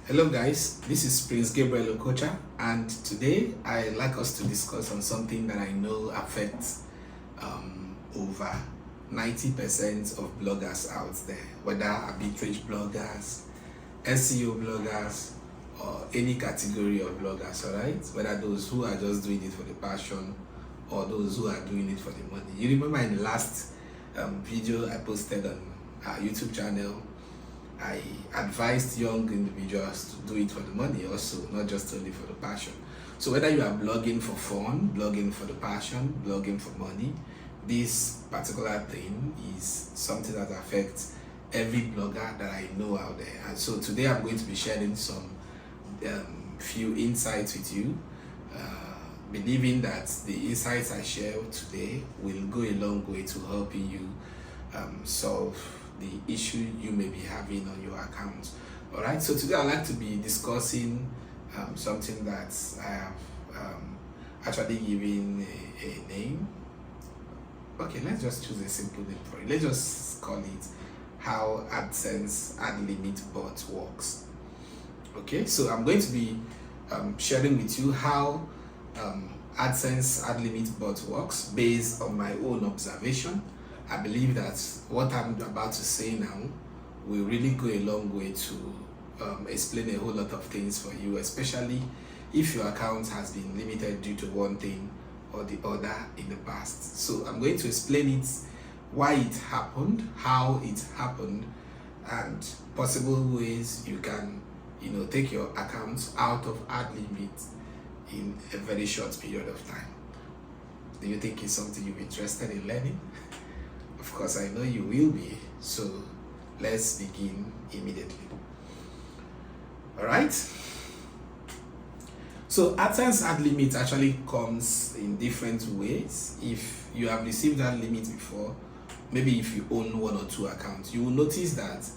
Hello guys, this is Prince Gabriel Okocha, and today I'd like us to discuss on something that I know affects over 90% of bloggers out there, whether arbitrage bloggers, SEO bloggers, or any category of bloggers, alright? Whether those who are just doing it for the passion or those who are doing it for the money. You remember in the last video I posted on our YouTube channel, I advised young individuals to do it for the money also, not just only for the passion. So whether you are blogging for fun, blogging for the passion, blogging for money, this particular thing is something that affects every blogger that I know out there. And so today I'm going to be sharing some few insights with you, believing that the insights I share today will go a long way to helping you solve the issue you may be having on your account. All right, so today I'd like to be discussing something that I have actually given a name. Okay, let's just choose a simple name for it. Let's just call it how Adsense Ad Limit Bot works. Okay, so I'm going to be sharing with you how Adsense Ad Limit Bot works based on my own observation. I believe that what I'm about to say now will really go a long way to explain a whole lot of things for you, especially if your account has been limited due to one thing or the other in the past. So I'm going to explain it, why it happened, how it happened, and possible ways you can, take your account out of ad limit in a very short period of time. Do you think it's something you're interested in learning? Of course, I know you will be, so let's begin immediately. All right. So Adsense Ad Limit actually comes in different ways. If you have received that limit before, maybe if you own one or two accounts, you will notice that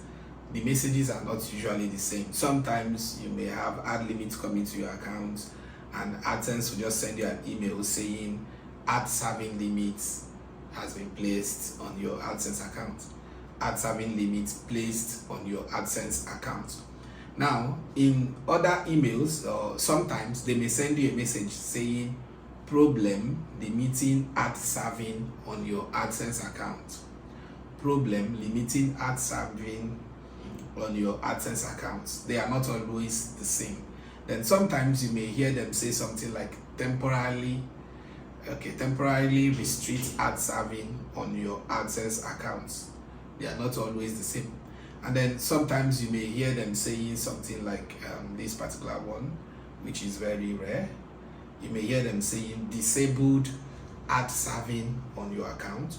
the messages are not usually the same. Sometimes you may have ad limits coming to your account, and Adsense will just send you an email saying ad serving limits has been placed on your Adsense account. Ad serving limits placed on your Adsense account. Now, in other emails, sometimes they may send you a message saying problem limiting ad serving on your Adsense account. Problem limiting ad serving on your Adsense account. They are not always the same. Then sometimes you may hear them say something like temporarily restrict ad serving on your Adsense accounts. They are not always the same. And then sometimes you may hear them saying something like this particular one, which is very rare. You may hear them saying disabled ad serving on your account,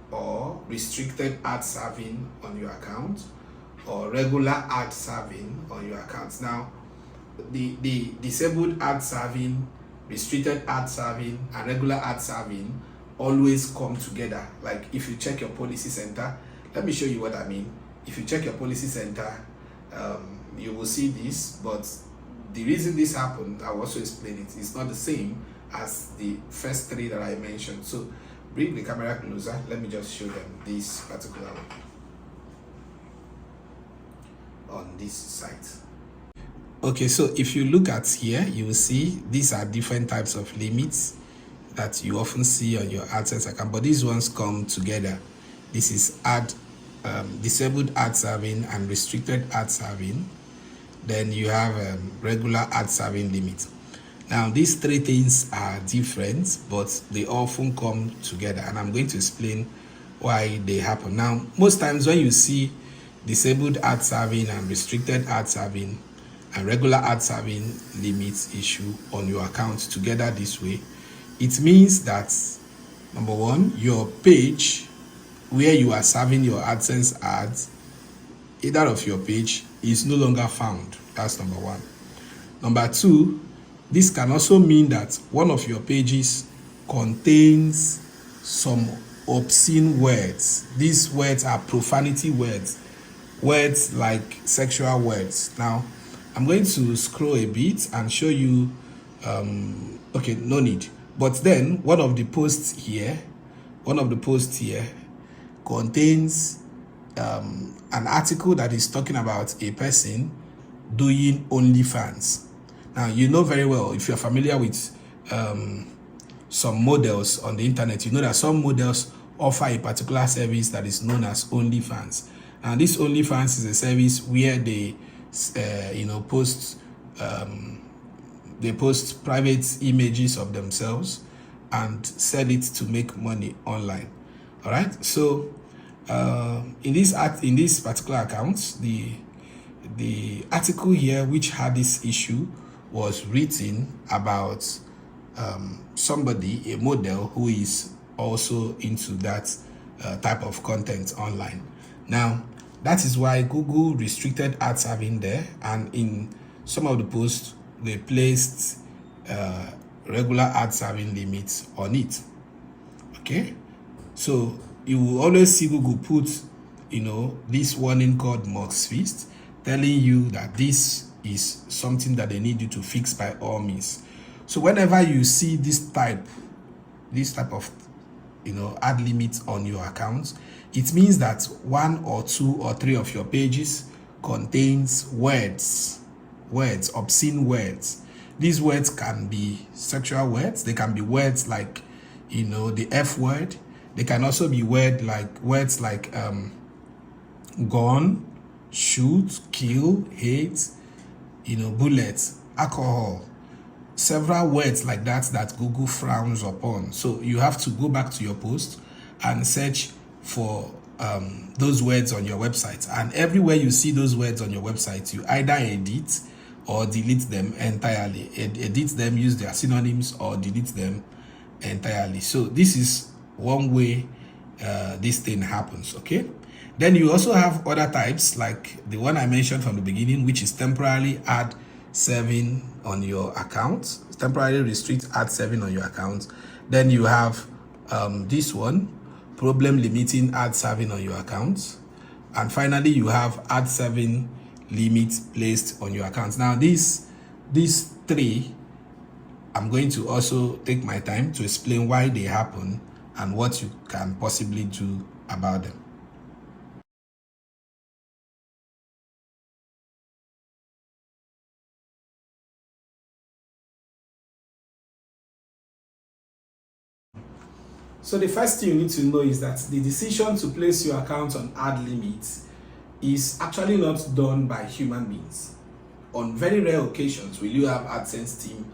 or restricted ad serving on your account, or regular ad serving on your account. Now, the disabled ad serving, restricted ad serving, and regular ad serving always come together. Like if you check your policy center, let me show you what I mean. If you check your policy center, you will see this, but the reason this happened, I will also explain it. It's not the same as the first three that I mentioned. So bring the camera closer. Let me just show them this particular one on this site. Okay, so if you look at here, you will see these are different types of limits that you often see on your Adsense account, but these ones come together. This is disabled ad serving and restricted ad serving. Then you have regular ad serving limit. Now, these three things are different, but they often come together, and I'm going to explain why they happen. Now, most times when you see disabled ad serving and restricted ad serving and regular ad serving limits issue on your account together this way, it means that number one, your page where you are serving your Adsense ads, either of your page is no longer found. That's number one. Number two, this can also mean that one of your pages contains some obscene words. These words are profanity words like sexual words. Now, I'm going to scroll a bit and show you, okay, no need. But then one of the posts here contains an article that is talking about a person doing OnlyFans. Now, you know very well, if you're familiar with some models on the internet, you know that some models offer a particular service that is known as OnlyFans. And this OnlyFans is a service where they, post private images of themselves and sell it to make money online. All right. So in this particular account, the article here which had this issue was written about somebody, a model who is also into that type of content online. Now, that is why Google restricted ad serving there, and in some of the posts they placed regular ad serving limits on it. Okay, so you will always see Google put this warning called Mux Fixed, telling you that this is something that they need you to fix by all means. So whenever you see this type of ad limit on your account, it means that 1 or 2 or 3 of your pages contains words, obscene words. These words can be sexual words. They can be words like the F word. They can also be words like gun, shoot, kill, hate, bullets, alcohol, several words like that Google frowns upon. So you have to go back to your post and search for those words on your website. And everywhere you see those words on your website, you either edit or delete them entirely. Edit them, use their synonyms, or delete them entirely. So this is one way this thing happens. Okay. Then you also have other types like the one I mentioned from the beginning, which is temporarily ad serving on your account, temporarily restrict ad serving on your account. Then you have this one, problem limiting ad serving on your account. And finally, you have ad serving limit placed on your account. Now, these 3, I'm going to also take my time to explain why they happen and what you can possibly do about them. So the first thing you need to know is that the decision to place your account on ad limit is actually not done by human beings. On very rare occasions will you have AdSense team,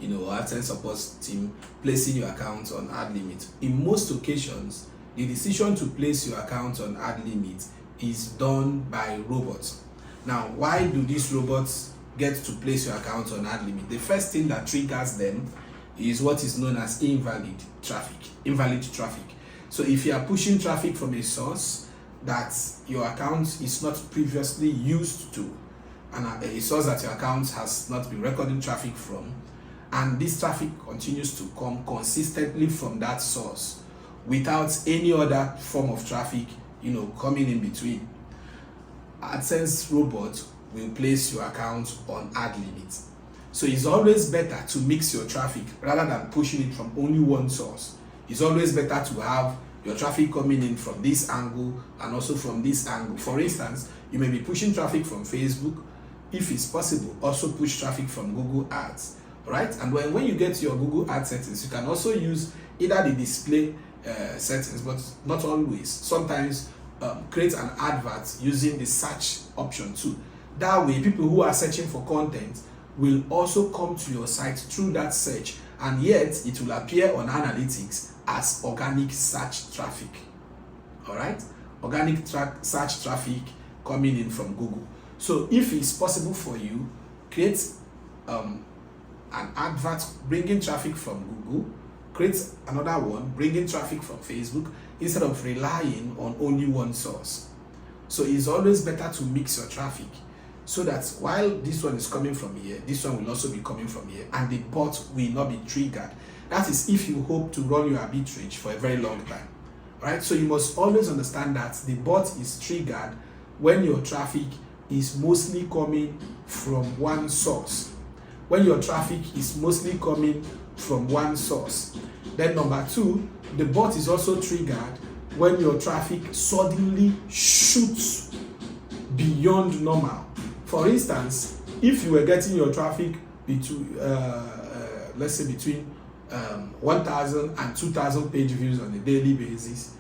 AdSense support team placing your account on ad limit. In most occasions, the decision to place your account on ad limit is done by robots. Now, why do these robots get to place your account on ad limit? The first thing that triggers them is what is known as invalid traffic. So if you are pushing traffic from a source that your account is not previously used to, and a source that your account has not been recording traffic from, and this traffic continues to come consistently from that source without any other form of traffic coming in between, AdSense robot will place your account on ad limit. So it's always better to mix your traffic rather than pushing it from only one source. It's always better to have your traffic coming in from this angle and also from this angle. For instance, you may be pushing traffic from Facebook. If it's possible, also push traffic from Google Ads, right? And when you get to your Google Ads settings, you can also use either the display settings, but not always. Sometimes create an advert using the search option too. That way, people who are searching for content will also come to your site through that search, and yet it will appear on analytics as organic search traffic. All right, organic search traffic coming in from Google. So if it's possible for you, create an advert bringing traffic from Google, create another one bringing traffic from Facebook, instead of relying on only one source. So it's always better to mix your traffic, so that while this one is coming from here, this one will also be coming from here, and the bot will not be triggered. That is if you hope to run your arbitrage for a very long time, right? So you must always understand that the bot is triggered when your traffic is mostly coming from one source. When your traffic is mostly coming from one source. Then number 2, the bot is also triggered when your traffic suddenly shoots beyond normal. For instance, if you were getting your traffic between, let's say between 1,000 and 2,000 page views on a daily basis,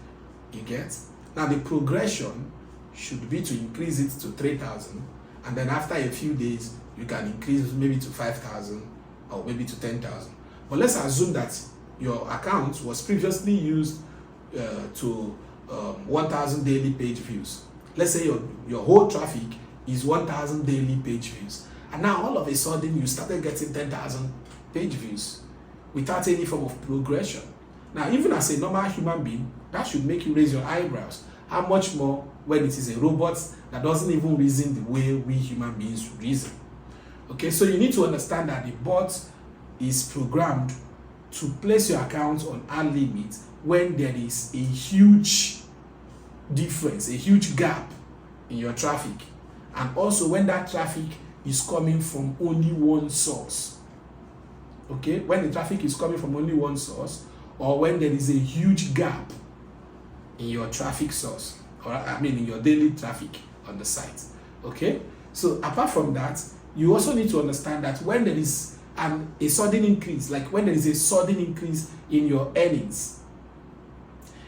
you get? Now the progression should be to increase it to 3,000, and then after a few days, you can increase maybe to 5,000 or maybe to 10,000. But let's assume that your account was previously used to 1,000 daily page views. Let's say your whole traffic is 1,000 daily page views, and now all of a sudden you started getting 10,000 page views without any form of progression. Now, even as a normal human being, that should make you raise your eyebrows. How much more when it is a robot that doesn't even reason the way we human beings reason. Okay, so you need to understand that the bot is programmed to place your account on ad limit when there is a huge difference, a huge gap in your traffic, and also when that traffic is coming from only one source. Okay, when the traffic is coming from only one source, or when there is a huge gap in your traffic source, or in your daily traffic on the site. Okay, so apart from that, you also need to understand that when there is a sudden increase, like when there is a sudden increase in your earnings,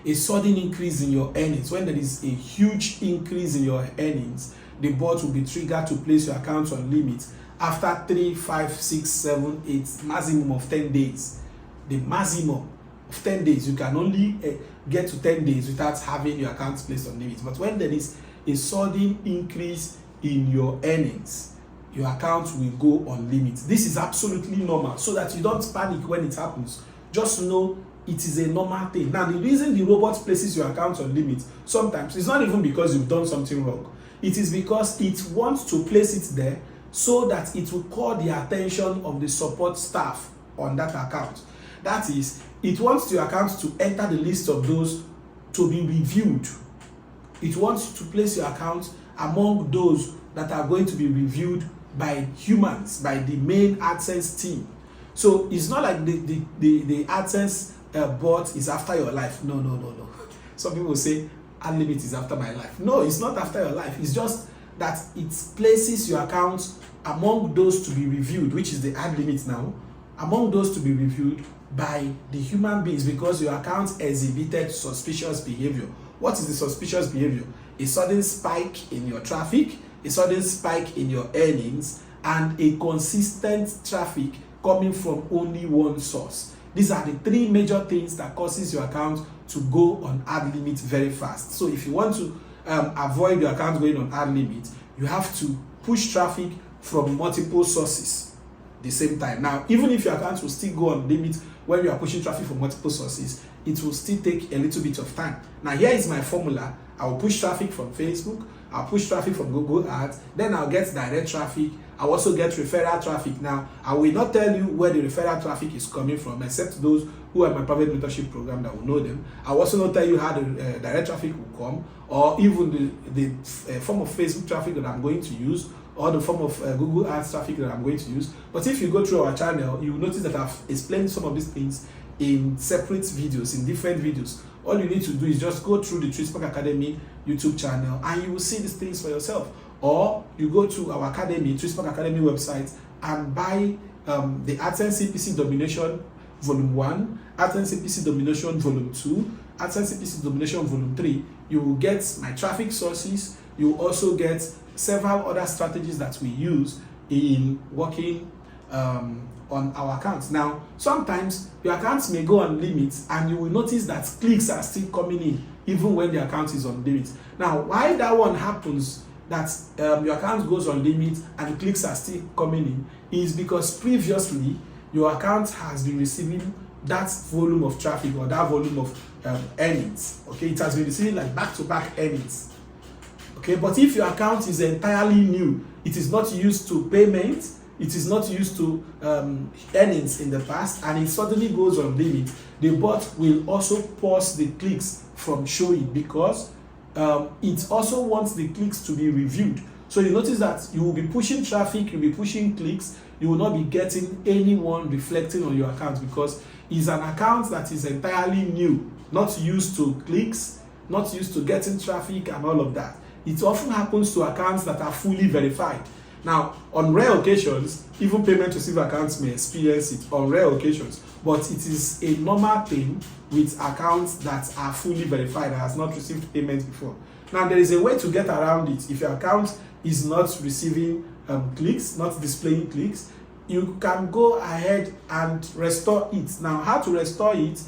when there is a huge increase in your earnings, the bot will be triggered to place your account on limit after 3, 5, 6, 7, 8, maximum of 10 days. The maximum of 10 days. You can only get to 10 days without having your account placed on limit. But when there is a sudden increase in your earnings, your account will go on limit. This is absolutely normal, so that you don't panic when it happens. Just know it is a normal thing. Now, the reason the robot places your account on limit sometimes is not even because you've done something wrong. It is because it wants to place it there so that it will call the attention of the support staff on that account. That is, it wants your account to enter the list of those to be reviewed. It wants to place your account among those that are going to be reviewed by humans, by the main AdSense team. So it's not like the AdSense bot is after your life. No. Some people say ad limit is after my life. No, it's not after your life. It's just that it places your account among those to be reviewed, which is the ad limit now, among those to be reviewed by the human beings, because your account exhibited suspicious behavior. What is the suspicious behavior? A sudden spike in your traffic, a sudden spike in your earnings, and a consistent traffic coming from only one source. These are the three major things that causes your account to go on ad limit very fast. So if you want to avoid your account going on ad limit, you have to push traffic from multiple sources at the same time. Now, even if your account will still go on limit when you are pushing traffic from multiple sources, it will still take a little bit of time. Now, here is my formula. I will push traffic from Facebook, I'll push traffic from Google Ads, then I'll get direct traffic. I'll also get referral traffic. Now, I will not tell you where the referral traffic is coming from, except those who are in my private mentorship program that will know them. I'll also not tell you how the direct traffic will come, or even the form of Facebook traffic that I'm going to use, or the form of Google Ads traffic that I'm going to use. But if you go through our channel, you will notice that I've explained some of these things in separate videos, in different videos. All you need to do is just go through the TreeSpark Academy YouTube channel, and you will see these things for yourself. Or you go to our academy, TreeSpark Academy website, and buy the AdSense CPC Domination Volume 1, AdSense CPC Domination Volume 2, AdSense CPC Domination Volume 3. You will get my traffic sources. You will also get several other strategies that we use in working on our accounts. Now, sometimes your accounts may go on limits, and you will notice that clicks are still coming in even when the account is on limit. Now, why that one happens, that your account goes on limit and the clicks are still coming in, is because previously your account has been receiving that volume of traffic or that volume of earnings. Okay, it has been receiving like back-to-back earnings. Okay, but if your account is entirely new, it is not used to payment, it is not used to earnings in the past, and it suddenly goes on limit, the bot will also pause the clicks from showing, because it also wants the clicks to be reviewed. So you notice that you will be pushing traffic, you'll be pushing clicks, you will not be getting anyone reflecting on your account, because it's an account that is entirely new, not used to clicks, not used to getting traffic and all of that. It often happens to accounts that are fully verified. Now, on rare occasions, even payment receive accounts may experience it on rare occasions, but it is a normal thing with accounts that are fully verified and has not received payment before. Now, there is a way to get around it. If your account is not receiving clicks, not displaying clicks, you can go ahead and restore it. Now, how to restore it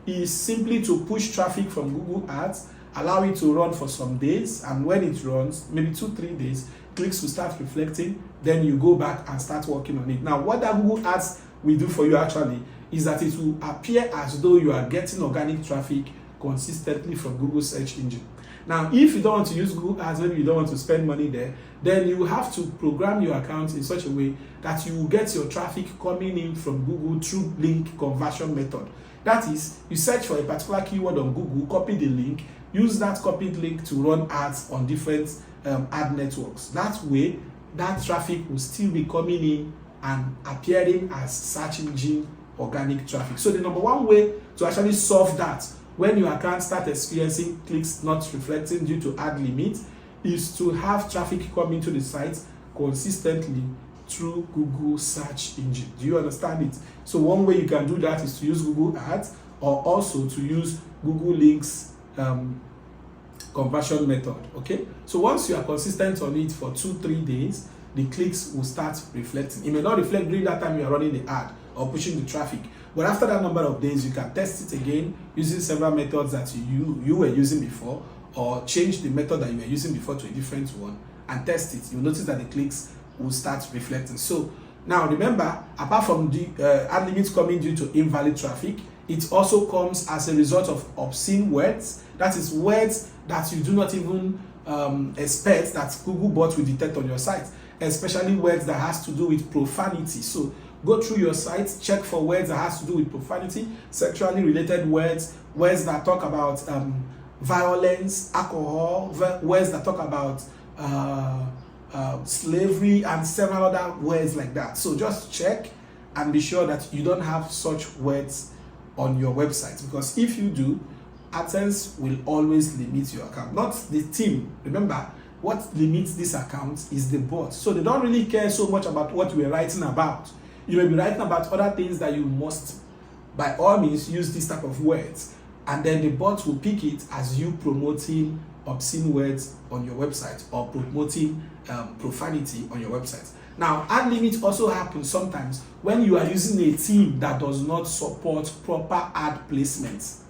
is simply to push traffic from Google Ads, allow it to run for some days, and when it runs, maybe 2-3 days, clicks will start reflecting, then you go back and start working on it. Now, what that Google Ads will do for you actually is that it will appear as though you are getting organic traffic consistently from Google search engine. Now, if you don't want to use Google Ads, maybe you don't want to spend money there, then you have to program your account in such a way that you will get your traffic coming in from Google through link conversion method. That is, you search for a particular keyword on Google, copy the link, use that copied link to run ads on different ad networks. That way, that traffic will still be coming in and appearing as search engine organic traffic. So the number one way to actually solve that when your account starts experiencing clicks not reflecting due to ad limit is to have traffic coming to the site consistently through Google search engine. Do you understand it? So one way you can do that is to use Google Ads, or also to use Google Links conversion method. Okay, so once you are consistent on it for 2-3 days, the clicks will start reflecting. It may not reflect during that time you are running the ad or pushing the traffic, but after that number of days, you can test it again using several methods that you were using before, or change the method that you were using before to a different one and test it. You'll notice that the clicks will start reflecting. So now remember, apart from the ad limits coming due to invalid traffic, it also comes as a result of obscene words. That is, words that you do not even expect that Google bot will detect on your site, especially words that has to do with profanity. So go through your site, check for words that has to do with profanity, sexually related words, words that talk about violence, alcohol, words that talk about slavery, and several other words like that. So just check and be sure that you don't have such words on your website, because if you do, AdSense will always limit your account, not the team. Remember, what limits this account is the bot. So they don't really care so much about what we're writing about. You may be writing about other things that you must, by all means, use this type of words, and then the bot will pick it as you promoting obscene words on your website or promoting profanity on your website. Now, ad limit also happens sometimes when you are using a team that does not support proper ad placements.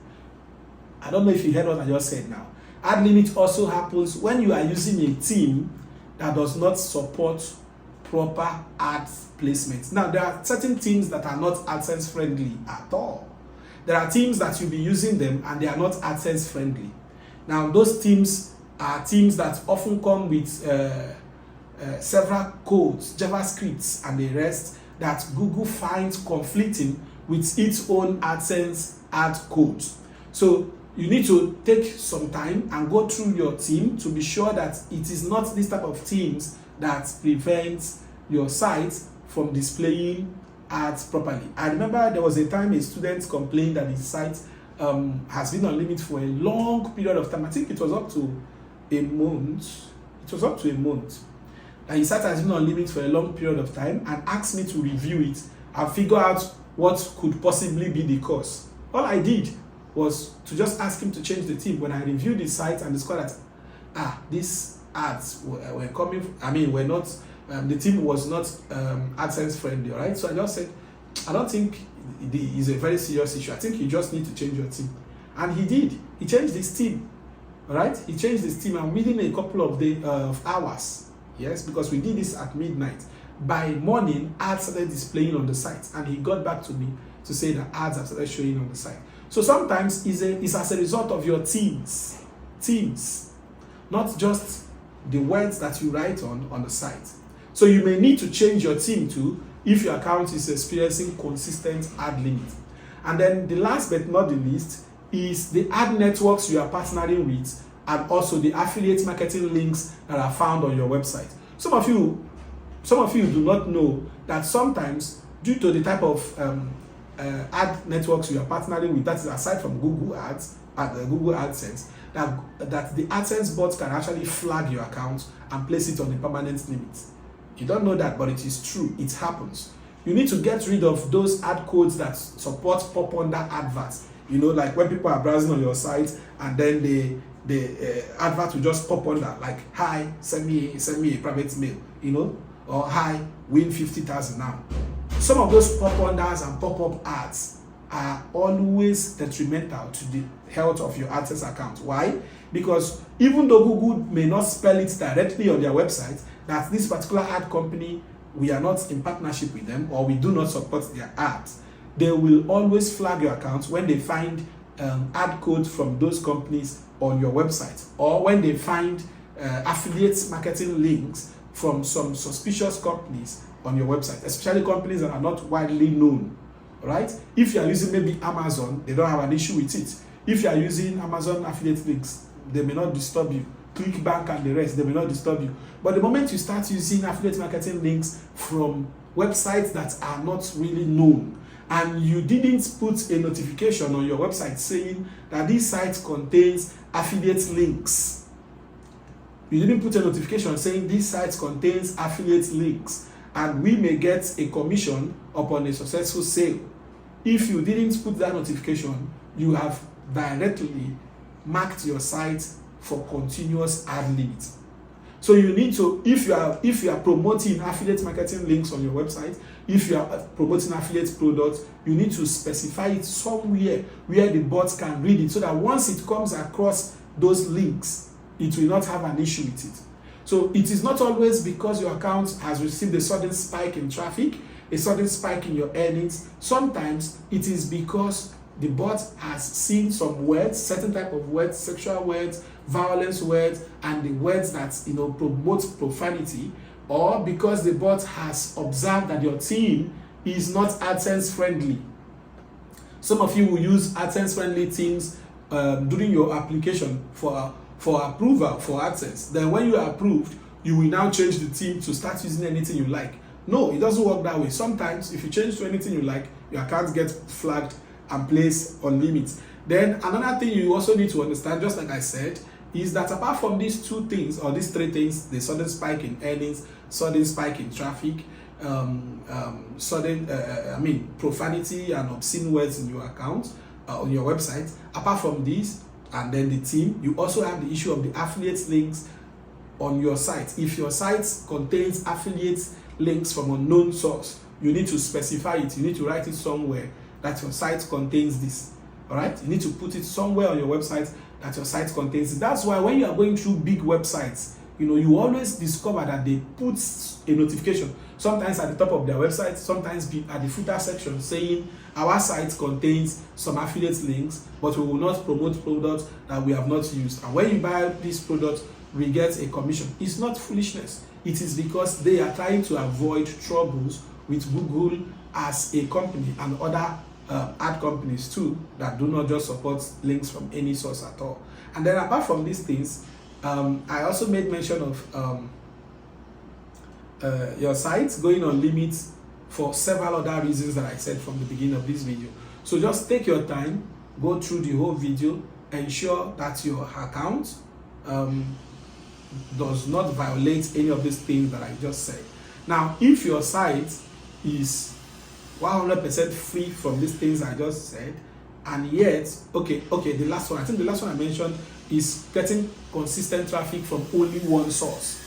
I don't know if you heard what I just said now. Ad limit also happens when you are using a team that does not support proper ad placements. Now, there are certain teams that are not AdSense friendly at all. There are teams that you'll be using them and they are not AdSense friendly. Now, those teams are teams that often come with several codes, JavaScripts, and the rest that Google finds conflicting with its own AdSense ad codes. So you need to take some time and go through your team to be sure that it is not this type of teams that prevents your site from displaying ads properly. I remember there was a time a student complained that his site has been on limit for a long period of time. I think it was up to a month. And his site has been on limit for a long period of time, and asked me to review it and figure out what could possibly be the cause. All I did was to just ask him to change the theme. When I reviewed the site and discovered that these ads were coming, were not, the theme was not AdSense friendly, all right? So I just said, I don't think it is a very serious issue. I think you just need to change your theme. And he did. He changed his theme, all right? He changed his theme, and within a couple of hours, yes, because we did this at midnight, by morning, ads started displaying on the site, and he got back to me to say that ads have started showing on the site. So sometimes it's as a result of your teams, not just the words that you write on the site. So you may need to change your theme too if your account is experiencing consistent ad limit. And then the last but not the least is the ad networks you are partnering with, and also the affiliate marketing links that are found on your website. Some of you do not know that sometimes, due to the type of ad networks you are partnering with, that is aside from Google Ads and Google AdSense, that the AdSense bot can actually flag your account and place it on a permanent limit. You don't know that, but it is true. It happens. You need to get rid of those ad codes that support pop under adverts. Like when people are browsing on your site and then the advert will just pop under, like, hi, send me a private mail, or hi, win 50,000 now. Some of those pop unders and pop-up ads are always detrimental to the health of your AdSense account. Why? Because even though Google may not spell it directly on their website that this particular ad company, we are not in partnership with them or we do not support their ads, they will always flag your account when they find ad codes from those companies on your website, or when they find affiliate marketing links from some suspicious companies on your website, especially companies that are not widely known. Right? If you are using maybe Amazon, they don't have an issue with it. If you are using Amazon affiliate links, they may not disturb you. ClickBank and the rest, they may not disturb you. But the moment you start using affiliate marketing links from websites that are not really known, and you didn't put a notification on your website saying that this site contains affiliate links, you didn't put a notification saying this site contains affiliate links, and we may get a commission upon a successful sale. If you didn't put that notification, you have directly marked your site for continuous ad limit. So you need to, if you are promoting affiliate marketing links on your website, if you are promoting affiliate products, you need to specify it somewhere where the bots can read it, so that once it comes across those links, it will not have an issue with it. So it is not always because your account has received a sudden spike in traffic, a sudden spike in your earnings. Sometimes it is because the bot has seen some words, certain type of words, sexual words, violence words, and the words that promote profanity, or because the bot has observed that your team is not AdSense friendly. Some of you will use AdSense friendly themes during your application for approval for AdSense. Then when you are approved, you will now change the theme to start using anything you like. No, it doesn't work that way. Sometimes if you change to anything you like, your account gets flagged and placed on limit. Then another thing you also need to understand, just like I said, is that apart from these two things or these three things, the sudden spike in earnings, sudden spike in traffic, profanity and obscene words in your account, on your website, apart from these, and then the theme, you also have the issue of the affiliate links on your site. If your site contains affiliate links from unknown source, you need to specify it. You need to write it somewhere that your site contains this. All right? You need to put it somewhere on your website that your site contains it. That's why when you are going through big websites, you always discover that they put a notification, sometimes at the top of their website, sometimes at the footer section, saying our site contains some affiliate links, but we will not promote products that we have not used. And when you buy this product, we get a commission. It's not foolishness. It is because they are trying to avoid troubles with Google as a company and other ad companies too that do not just support links from any source at all. And then apart from these things, I also made mention of your site going on limit for several other reasons that I said from the beginning of this video. So just take your time, go through the whole video, ensure that your account does not violate any of these things that I just said. Now, if your site is 100% free from these things I just said, and yet, okay, the last one, I think the last one I mentioned is getting consistent traffic from only one source.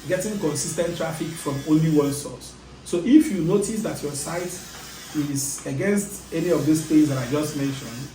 Getting consistent traffic from only one source. So if you notice that your site is against any of these things that I just mentioned,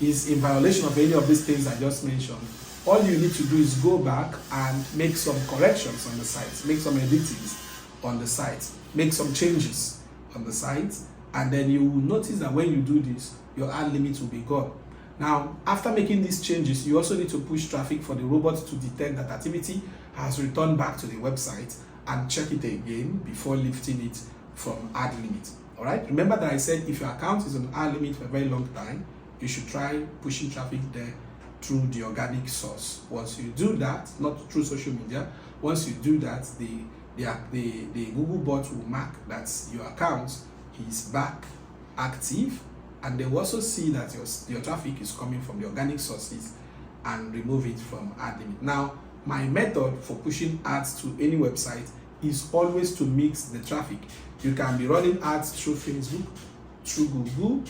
is in violation of any of these things I just mentioned, all you need to do is go back and make some corrections on the site, make some editings on the site, make some changes on the site, and then you will notice that when you do this, your ad limit will be gone. Now, after making these changes, you also need to push traffic for the robot to detect that activity has returned back to the website and check it again before lifting it from ad limit. All right. Remember that I said if your account is on ad limit for a very long time, you should try pushing traffic there through the organic source. Once you do that, not through social media, once you do that, the Google bot will mark that your account is back active, and they will also see that your traffic is coming from the organic sources and remove it from ad limit. Now, my method for pushing ads to any website is always to mix the traffic. You can be running ads through Facebook, through Google,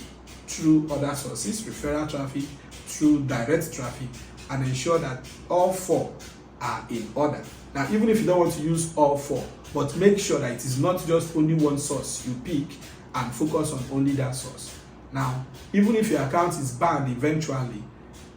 through other sources, referral traffic, through direct traffic, and ensure that all four are in order. Now, even if you don't want to use all four, but make sure that it is not just only one source you pick and focus on only that source. Now, even if your account is banned eventually,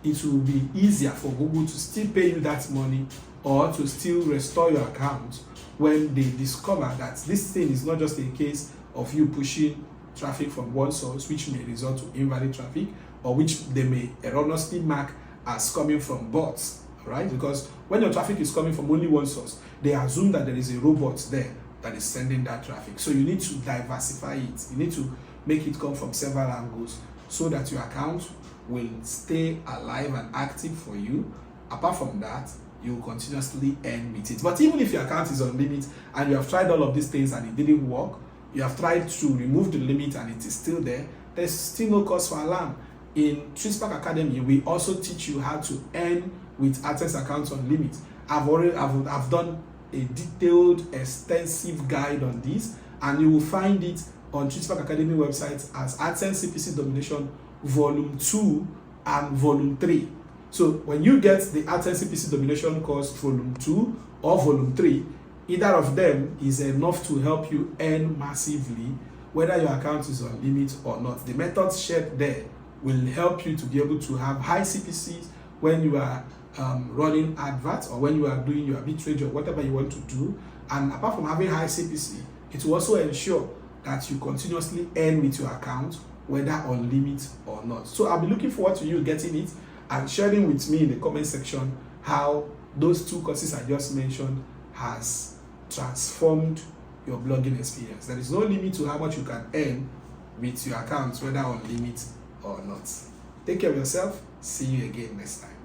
it will be easier for Google to still pay you that money or to still restore your account when they discover that this thing is not just a case of you pushing traffic from one source, which may result to invalid traffic, or which they may erroneously mark as coming from bots, right? Because when your traffic is coming from only one source, they assume that there is a robot there that is sending that traffic. So you need to diversify it. You need to make it come from several angles so that your account will stay alive and active for you. Apart from that, you will continuously earn with it. But even if your account is on limit and you have tried all of these things and it didn't work, you have tried to remove the limit and it is still there, there's still no cause for alarm. In TreeSpark Academy, we also teach you how to earn with Adsense accounts on limit. I've done a detailed, extensive guide on this, and you will find it on TreeSpark Academy website as Adsense CPC Domination Volume 2 and Volume 3. So when you get the Adsense CPC Domination course Volume 2 or Volume 3, either of them is enough to help you earn massively, whether your account is on limit or not. The methods shared there will help you to be able to have high CPCs when you are running adverts or when you are doing your arbitrage or whatever you want to do. And apart from having high CPC, it will also ensure that you continuously earn with your account, whether on limit or not. So I'll be looking forward to you getting it and sharing with me in the comment section how those two courses I just mentioned has transformed your blogging experience. There is no limit to how much you can earn with your account, whether on limit or not. Take care of yourself. See you again next time.